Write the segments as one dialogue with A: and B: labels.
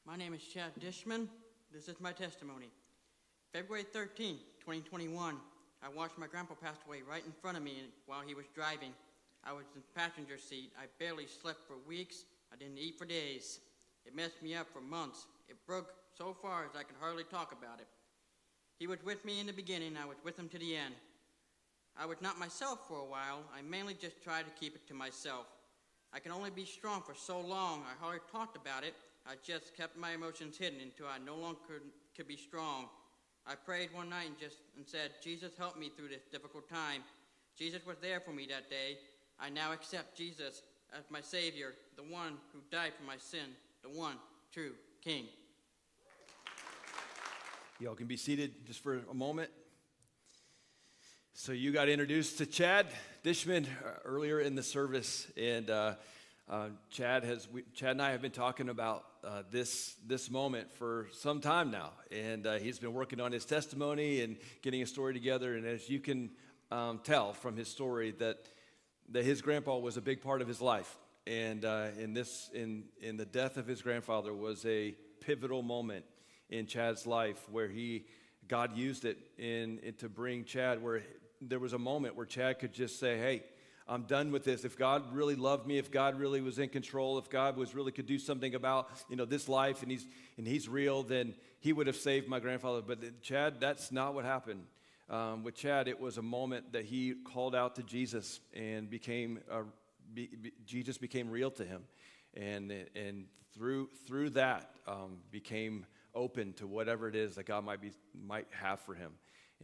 A: My name is Chad Dishman. This is my testimony. February 13, 2021, I watched my grandpa pass away right in front of me while he was driving. I was in the passenger seat. I barely slept for weeks. I didn't eat for days. It messed me up for months. It broke so far as I could hardly talk about it. He was with me in the beginning. I was with him to the end. I was not myself for a while. I mainly just tried to keep it to myself. I can only be strong for so long. I hardly talked about it. I just kept my emotions hidden until I no longer could be strong. I prayed one night and said, Jesus, help me through this difficult time. Jesus was there for me that day. I now accept Jesus as my Savior, the one who died for my sin, the one true King.
B: Y'all can be seated just for a moment. So you got introduced to Chad Dishman earlier in the service, and Chad and I have been talking about this moment for some time now, and he's been working on his testimony and getting his story together. And as you can tell from his story, that his grandpa was a big part of his life, and in the death of his grandfather was a pivotal moment in Chad's life where God used it to bring Chad, where there was a moment where Chad could just say, hey, I'm done with this. If God really loved me, if God really was in control, if God could do something about this life, and he's real, then he would have saved my grandfather. But Chad, that's not what happened. With Chad, it was a moment that he called out to Jesus, and Jesus became real to him, and through that became open to whatever it is that God might have for him,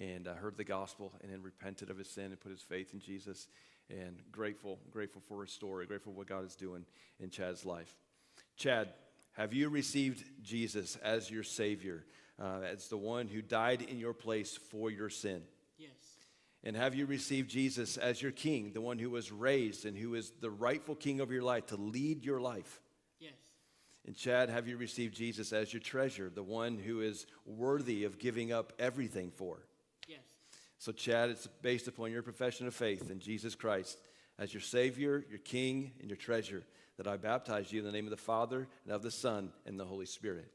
B: and heard the gospel, and then repented of his sin and put his faith in Jesus. And grateful for his story, grateful for what God is doing in Chad's life. Chad, have you received Jesus as your Savior, as the one who died in your place for your sin?
A: Yes.
B: And have you received Jesus as your King, the one who was raised and who is the rightful King of your life to lead your life?
A: Yes.
B: And Chad, have you received Jesus as your treasure, the one who is worthy of giving up everything for?
A: Yes.
B: So Chad, it's based upon your profession of faith in Jesus Christ as your Savior, your King, and your treasure that I baptize you in the name of the Father, and of the Son, and the Holy Spirit.